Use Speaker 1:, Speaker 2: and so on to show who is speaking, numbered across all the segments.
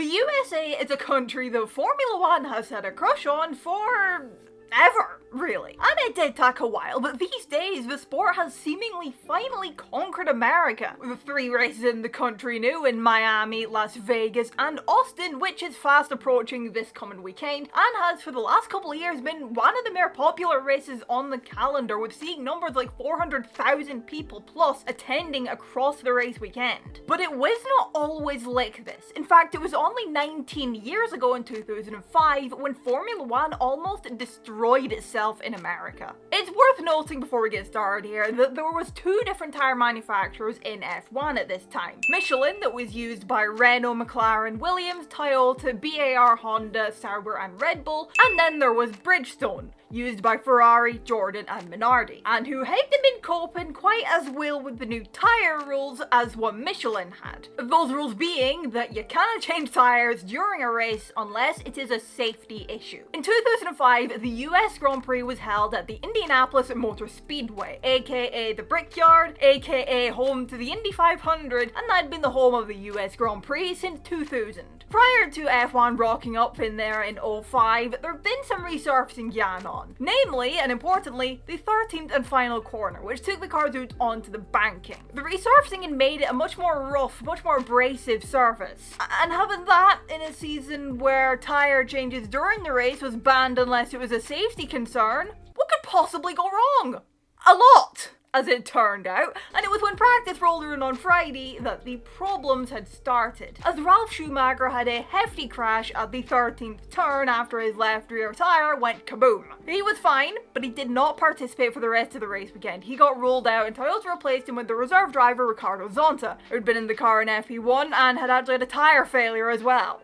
Speaker 1: The USA is a country that Formula One has had a crush on for ever, really. And it did take a while, but these days the sport has seemingly finally conquered America, with 3 races in the country now in Miami, Las Vegas, and Austin, which is fast approaching this coming weekend, and has for the last couple of years been one of the more popular races on the calendar, with seeing numbers like 400,000 people plus attending across the race weekend. But it was not always like this. In fact, it was only 19 years ago in 2005 when Formula One almost destroyed itself in America. It's worth noting before we get started here that there was 2 different tire manufacturers in F1 at this time. Michelin, that was used by Renault, McLaren, Williams, Toyota, BAR, Honda, Sauber and Red Bull, and then there was Bridgestone, used by Ferrari, Jordan and Minardi, and who hadn't been coping quite as well with the new tyre rules as what Michelin had. Those rules being that you cannot change tyres during a race unless it is a safety issue. In 2005, the US Grand Prix was held at the Indianapolis Motor Speedway, aka the Brickyard, aka home to the Indy 500, and that had been the home of the US Grand Prix since 2000. Prior to F1 rocking up in there in 2005, there had been some resurfacing going on. Namely, and importantly, the 13th and final corner, which took the cars out onto the banking. The resurfacing had made it a much more rough, much more abrasive surface. And having that in a season where tyre changes during the race was banned unless it was a safety concern, what could possibly go wrong? A lot! As it turned out, and it was when practice rolled around on Friday that the problems had started, as Ralf Schumacher had a hefty crash at the 13th turn after his left rear tyre went kaboom. He was fine, but he did not participate for the rest of the race weekend. He got rolled out and Toyota replaced him with the reserve driver Ricardo Zonta, who had been in the car in FP1 and had actually had a tyre failure as well.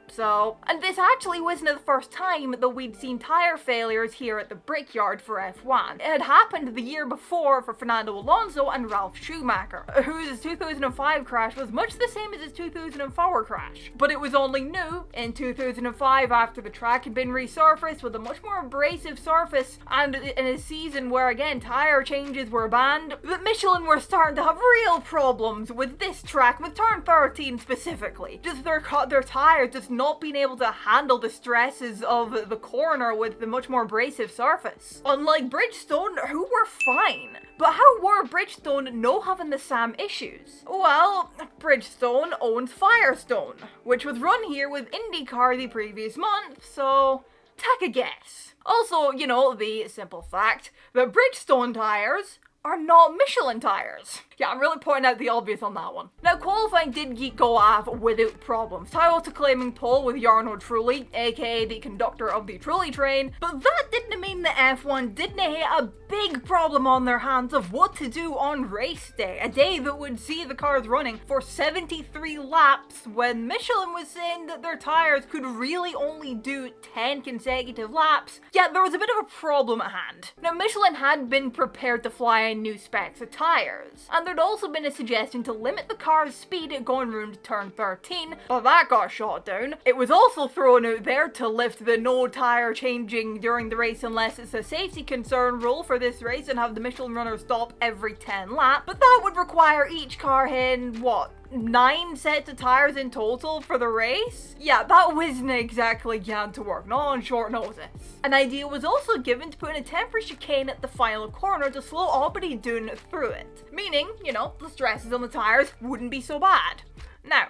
Speaker 1: And this actually wasn't the first time that we'd seen tyre failures here at the Brickyard for F1. It had happened the year before for Fernando Alonso and Ralf Schumacher, whose 2005 crash was much the same as his 2004 crash. But it was only new in 2005 after the track had been resurfaced with a much more abrasive surface and in a season where again tyre changes were banned, that Michelin were starting to have real problems with this track, with turn 13 specifically. Just their tyres just not being able to handle the stresses of the corner with the much more abrasive surface. Unlike Bridgestone, who were fine. But how were Bridgestone no having the same issues? Well, Bridgestone owns Firestone, which was run here with IndyCar the previous month, so take a guess. Also, you know, the simple fact that Bridgestone tyres are not Michelin tyres. Yeah, I'm really pointing out the obvious on that one. Now, qualifying did go off without problems. Toyota claiming pole with Jarno Trulli, aka the conductor of the Trulli train, but that didn't mean that F1 didn't have a big problem on their hands of what to do on race day, a day that would see the cars running for 73 laps when Michelin was saying that their tyres could really only do 10 consecutive laps. Yeah, there was a bit of a problem at hand. Now, Michelin had been prepared to fly in new specs of tyres, and there'd also been a suggestion to limit the car's speed going round turn 13, but that got shot down. It was also thrown out there to lift the no tyre changing during the race unless it's a safety concern rule for this race and have the Michelin runners stop every 10 laps, but that would require each car hitting, 9 sets of tyres in total for the race? Yeah, that wasn't exactly going to work, not on short notice. An idea was also given to put in a temporary chicane at the final corner to slow everybody down through it. Meaning, you know, the stresses on the tyres wouldn't be so bad. Now,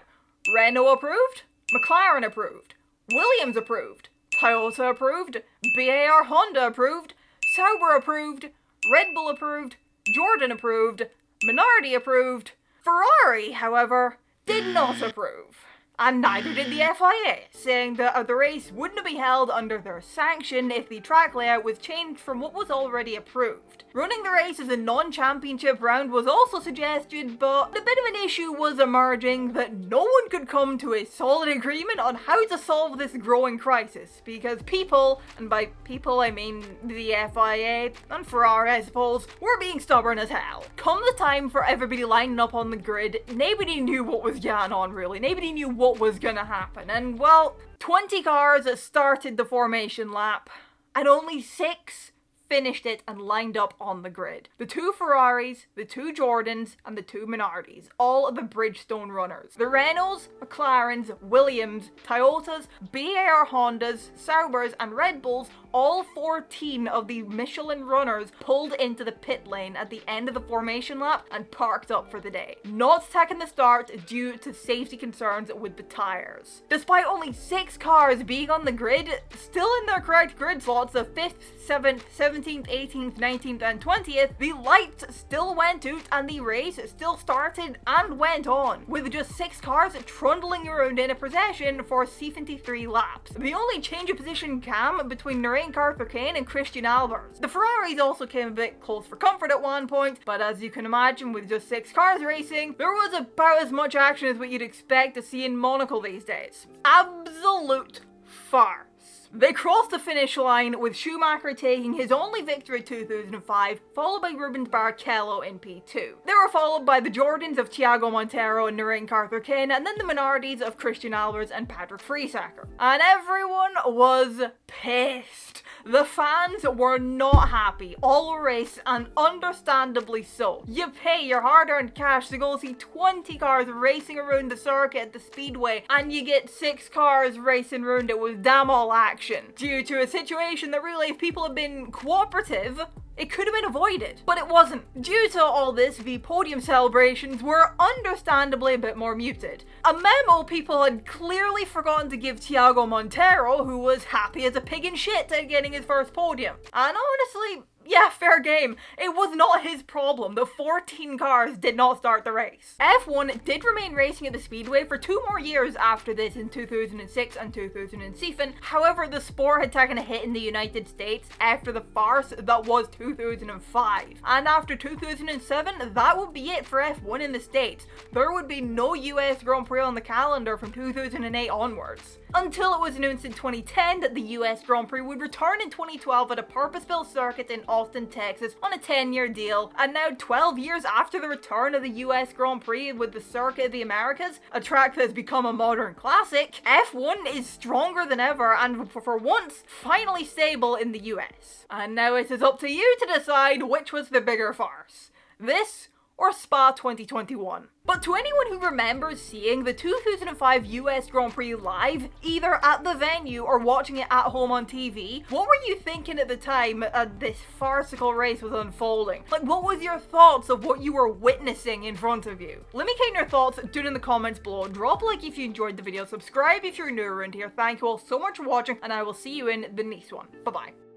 Speaker 1: Renault approved, McLaren approved, Williams approved, Toyota approved, BAR Honda approved, Sauber approved, Red Bull approved, Jordan approved, Minardi approved. Ferrari, however, did not approve. And neither did the FIA, saying that the race wouldn't be held under their sanction if the track layout was changed from what was already approved. Running the race as a non-championship round was also suggested, but a bit of an issue was emerging that no one could come to a solid agreement on how to solve this growing crisis, because people, and by people I mean the FIA and Ferrari I suppose, were being stubborn as hell. Come the time for everybody lining up on the grid, nobody knew what was going on really, nobody knew what was gonna happen, and well, 20 cars started the formation lap, and only 6 finished it and lined up on the grid. The 2 Ferraris, the 2 Jordans, and the 2 Minardis, all of the Bridgestone runners. The Renaults, McLarens, Williams, Toyotas, BAR Hondas, Saubers, and Red Bulls, all 14 of the Michelin runners pulled into the pit lane at the end of the formation lap and parked up for the day, not taking the start due to safety concerns with the tires. Despite only 6 cars being on the grid, still in their correct grid slots of 5th, 7th, 17th, 18th, 19th, and 20th, the lights still went out and the race still started and went on, with just 6 cars trundling around in a procession for 73 laps. The only change of position came between Narain Karthikeyan and Christian Albers. The Ferraris also came a bit close for comfort at one point, but as you can imagine, with just 6 cars racing, there was about as much action as what you'd expect to see in Monaco these days. Absolute farce. They crossed the finish line with Schumacher taking his only victory 2005, followed by Rubens Barrichello in P2. They were followed by the Jordans of Thiago Montero and Narain Karthikeyan, and then the Minardis of Christian Albers and Patrick Friesacher. And everyone was pissed. The fans were not happy all race, and understandably so. You pay your hard-earned cash to go see 20 cars racing around the circuit at the speedway, and you get 6 cars racing around it with damn all action. Due to a situation that really, if people had been cooperative, it could have been avoided, but it wasn't. Due to all this, the podium celebrations were understandably a bit more muted. A memo people had clearly forgotten to give Thiago Montero, who was happy as a pig in shit at getting his first podium. And honestly, yeah, fair game. It was not his problem. The 14 cars did not start the race. F1 did remain racing at the speedway for 2 more years after this in 2006 and 2007. However, the sport had taken a hit in the United States after the farce that was 2005. And after 2007, that would be it for F1 in the States. There would be no US Grand Prix on the calendar from 2008 onwards. Until it was announced in 2010 that the US Grand Prix would return in 2012 at a purpose-built circuit in Austin, Texas on a 10-year deal, and now 12 years after the return of the US Grand Prix with the Circuit of the Americas, a track that has become a modern classic, F1 is stronger than ever and for once finally stable in the US. And now it is up to you to decide which was the bigger farce, this or Spa 2021. But to anyone who remembers seeing the 2005 US Grand Prix live, either at the venue or watching it at home on TV, what were you thinking at the time this farcical race was unfolding? Like, what was your thoughts of what you were witnessing in front of you? Let me get your thoughts down in the comments below. Drop a like if you enjoyed the video, subscribe if you're new around here. Thank you all so much for watching, and I will see you in the next one. Bye bye.